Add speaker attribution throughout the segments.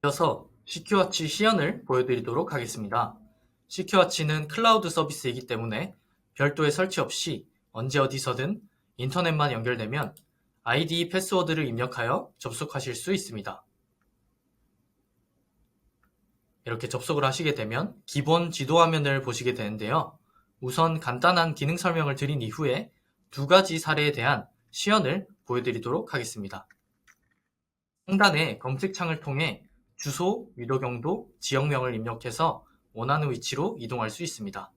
Speaker 1: 이어서 CQ와치 시연을 보여드리도록 하겠습니다. CQ와치는 클라우드 서비스이기 때문에 별도의 설치 없이 언제 어디서든 인터넷만 연결되면 아이디 패스워드를 입력하여 접속하실 수 있습니다. 이렇게 접속을 하시게 되면 기본 지도 화면을 보시게 되는데요. 우선 간단한 기능 설명을 드린 이후에 두 가지 사례에 대한 시연을 보여드리도록 하겠습니다. 상단의 검색창을 통해 주소, 위도경도, 지역명을 입력해서 원하는 위치로 이동할 수 있습니다.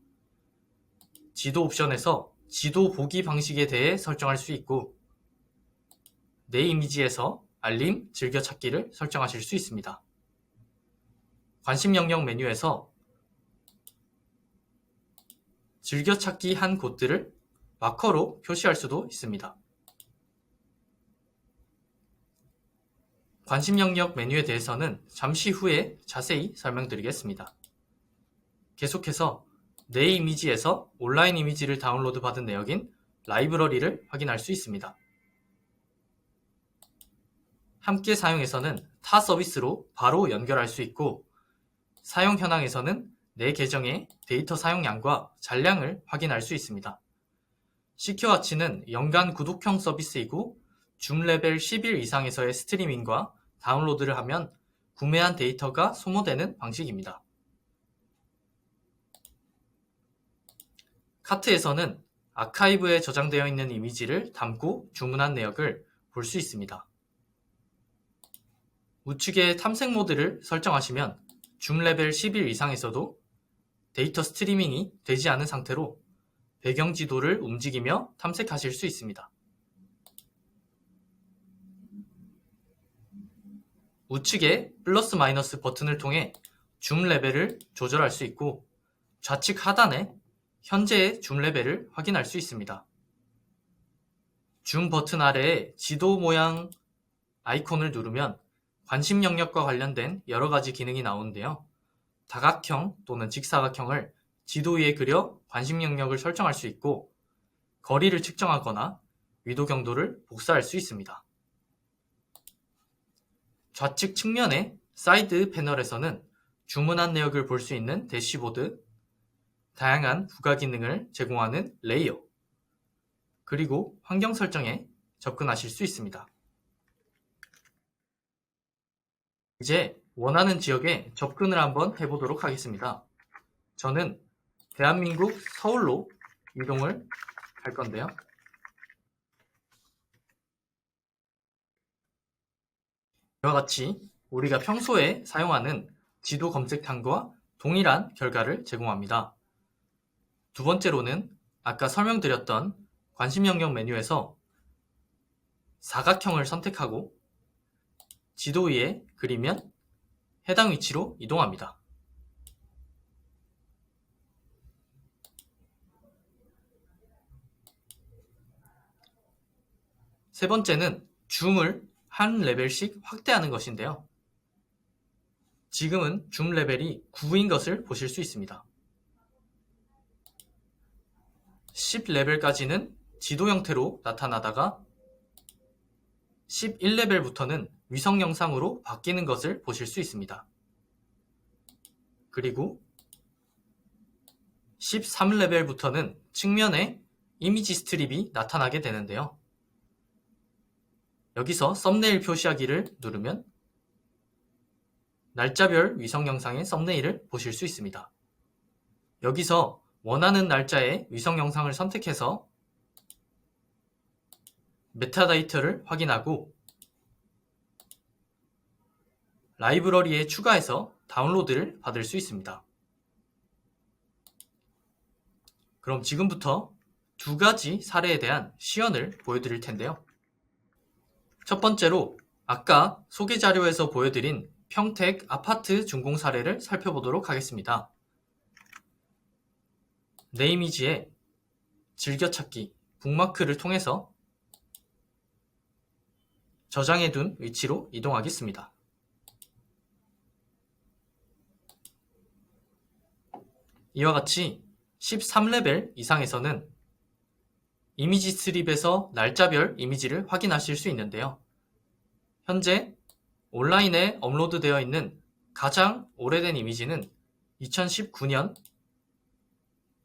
Speaker 1: 지도 옵션에서 지도 보기 방식에 대해 설정할 수 있고 내 이미지에서 알림, 즐겨찾기를 설정하실 수 있습니다. 관심 영역 메뉴에서 즐겨찾기 한 곳들을 마커로 표시할 수도 있습니다. 관심 영역 메뉴에 대해서는 잠시 후에 자세히 설명드리겠습니다. 계속해서 내 이미지에서 온라인 이미지를 다운로드 받은 내역인 라이브러리를 확인할 수 있습니다. 함께 사용해서는 타 서비스로 바로 연결할 수 있고 사용 현황에서는 내 계정의 데이터 사용량과 잔량을 확인할 수 있습니다. CQ와치는 연간 구독형 서비스이고 줌 레벨 11 이상에서의 스트리밍과 다운로드를 하면 구매한 데이터가 소모되는 방식입니다. 카트에서는 아카이브에 저장되어 있는 이미지를 담고 주문한 내역을 볼 수 있습니다. 우측에 탐색 모드를 설정하시면 줌 레벨 11 이상에서도 데이터 스트리밍이 되지 않은 상태로 배경 지도를 움직이며 탐색하실 수 있습니다. 우측에 플러스 마이너스 버튼을 통해 줌 레벨을 조절할 수 있고 좌측 하단에 현재의 줌 레벨을 확인할 수 있습니다. 줌 버튼 아래에 지도 모양 아이콘을 누르면 관심 영역과 관련된 여러 가지 기능이 나오는데요. 다각형 또는 직사각형을 지도 위에 그려 관심 영역을 설정할 수 있고 거리를 측정하거나 위도 경도를 복사할 수 있습니다. 좌측 측면의 사이드 패널에서는 주문한 내역을 볼 수 있는 대시보드, 다양한 부가 기능을 제공하는 레이어, 그리고 환경 설정에 접근하실 수 있습니다. 이제 원하는 지역에 접근을 한번 해보도록 하겠습니다. 저는 대한민국 서울로 이동을 할 건데요. 이와 같이 우리가 평소에 사용하는 지도 검색창과 동일한 결과를 제공합니다. 두 번째로는 아까 설명드렸던 관심 영역 메뉴에서 사각형을 선택하고 지도 위에 그리면 해당 위치로 이동합니다. 세 번째는 줌을 한 레벨씩 확대하는 것인데요. 지금은 줌 레벨이 9인 것을 보실 수 있습니다. 10레벨까지는 지도 형태로 나타나다가 11레벨부터는 위성 영상으로 바뀌는 것을 보실 수 있습니다. 그리고 13레벨부터는 측면에 이미지 스트립이 나타나게 되는데요. 여기서 썸네일 표시하기를 누르면 날짜별 위성 영상의 썸네일을 보실 수 있습니다. 여기서 원하는 날짜의 위성 영상을 선택해서 메타데이터를 확인하고 라이브러리에 추가해서 다운로드를 받을 수 있습니다. 그럼 지금부터 두 가지 사례에 대한 시연을 보여드릴 텐데요. 첫 번째로 아까 소개 자료에서 보여드린 평택 아파트 준공 사례를 살펴보도록 하겠습니다. 내 이미지에 즐겨찾기 북마크를 통해서 저장해둔 위치로 이동하겠습니다. 이와 같이 13레벨 이상에서는 이미지 스트립에서 날짜별 이미지를 확인하실 수 있는데요. 현재 온라인에 업로드되어 있는 가장 오래된 이미지는 2019년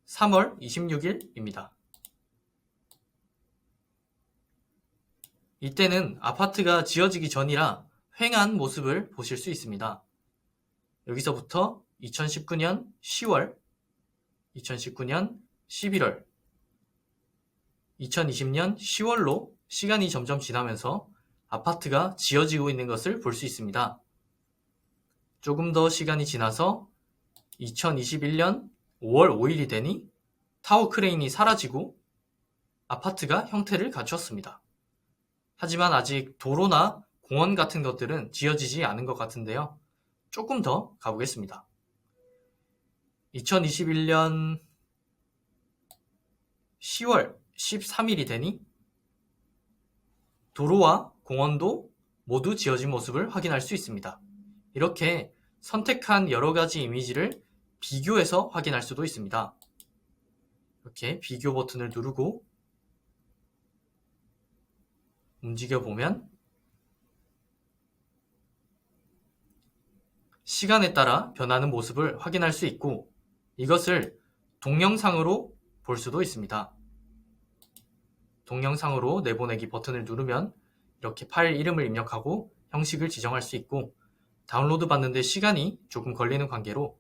Speaker 1: 3월 26일입니다. 이때는 아파트가 지어지기 전이라 휑한 모습을 보실 수 있습니다. 여기서부터 2019년 10월, 2019년 11월, 2020년 10월로 시간이 점점 지나면서 아파트가 지어지고 있는 것을 볼 수 있습니다. 조금 더 시간이 지나서 2021년 5월 5일이 되니 타워 크레인이 사라지고 아파트가 형태를 갖추었습니다. 하지만 아직 도로나 공원 같은 것들은 지어지지 않은 것 같은데요. 조금 더 가보겠습니다. 2021년 10월 13일이 되니 도로와 공원도 모두 지어진 모습을 확인할 수 있습니다. 이렇게 선택한 여러 가지 이미지를 비교해서 확인할 수도 있습니다. 이렇게 비교 버튼을 누르고 움직여보면 시간에 따라 변하는 모습을 확인할 수 있고 이것을 동영상으로 볼 수도 있습니다. 동영상으로 내보내기 버튼을 누르면 이렇게 파일 이름을 입력하고 형식을 지정할 수 있고 다운로드 받는데 시간이 조금 걸리는 관계로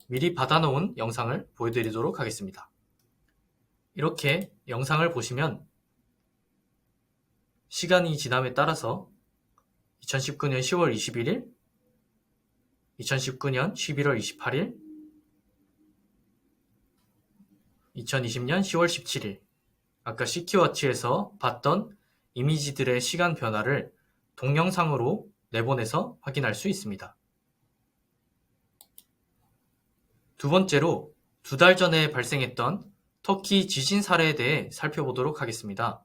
Speaker 1: 미리 받아놓은 영상을 보여드리도록 하겠습니다. 이렇게 영상을 보시면 시간이 지남에 따라서 2019년 10월 21일, 2019년 11월 28일, 2020년 10월 17일 아까 시키워치에서 봤던 이미지들의 시간 변화를 동영상으로 내보내서 확인할 수 있습니다. 두 번째로 2달 전에 발생했던 터키 지진 사례에 대해 살펴보도록 하겠습니다.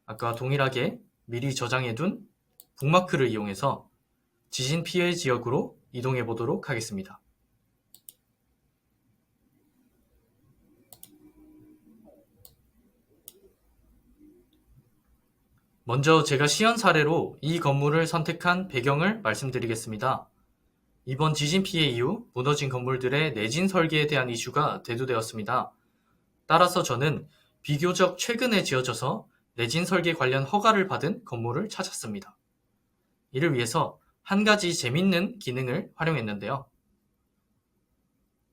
Speaker 1: 아까 동일하게 미리 저장해둔 북마크를 이용해서 지진 피해 지역으로 이동해 보도록 하겠습니다. 먼저 제가 시연 사례로 이 건물을 선택한 배경을 말씀드리겠습니다. 이번 지진 피해 이후 무너진 건물들의 내진 설계에 대한 이슈가 대두되었습니다. 따라서 저는 비교적 최근에 지어져서 내진 설계 관련 허가를 받은 건물을 찾았습니다. 이를 위해서 한 가지 재밌는 기능을 활용했는데요.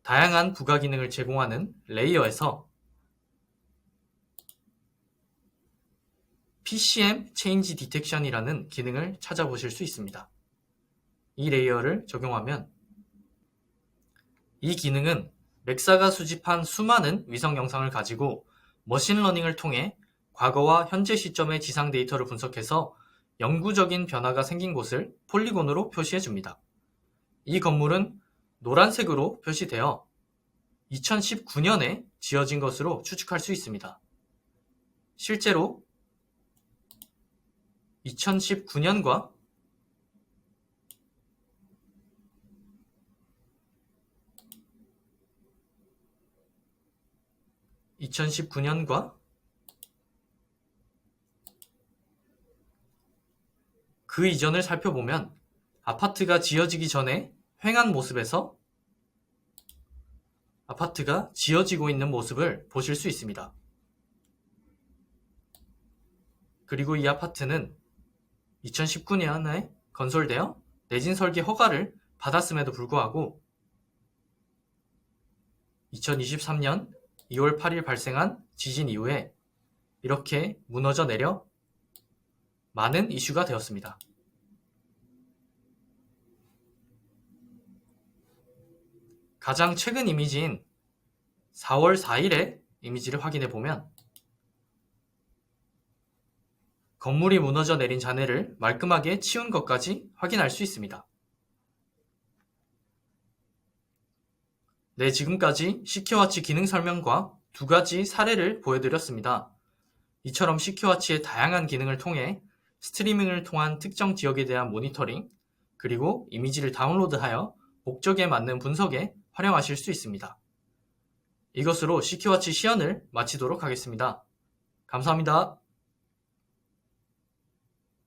Speaker 1: 다양한 부가 기능을 제공하는 레이어에서 PCM Change Detection이라는 기능을 찾아보실 수 있습니다. 이 레이어를 적용하면 이 기능은 맥사가 수집한 수많은 위성 영상을 가지고 머신러닝을 통해 과거와 현재 시점의 지상 데이터를 분석해서 영구적인 변화가 생긴 곳을 폴리곤으로 표시해줍니다. 이 건물은 노란색으로 표시되어 2019년에 지어진 것으로 추측할 수 있습니다. 실제로 2019년과 2019년과 그 이전을 살펴보면 아파트가 지어지기 전에 휑한 모습에서 아파트가 지어지고 있는 모습을 보실 수 있습니다. 그리고 이 아파트는 2019년에 건설되어 내진 설계 허가를 받았음에도 불구하고 2023년 2월 8일 발생한 지진 이후에 이렇게 무너져 내려 많은 이슈가 되었습니다. 가장 최근 이미지인 4월 4일의 이미지를 확인해 보면 건물이 무너져 내린 잔해를 말끔하게 치운 것까지 확인할 수 있습니다. 네, 지금까지 시큐워치 기능 설명과 2가지 사례를 보여드렸습니다. 이처럼 시큐워치의 다양한 기능을 통해 스트리밍을 통한 특정 지역에 대한 모니터링, 그리고 이미지를 다운로드하여 목적에 맞는 분석에 활용하실 수 있습니다. 이것으로 시큐워치 시연을 마치도록 하겠습니다. 감사합니다.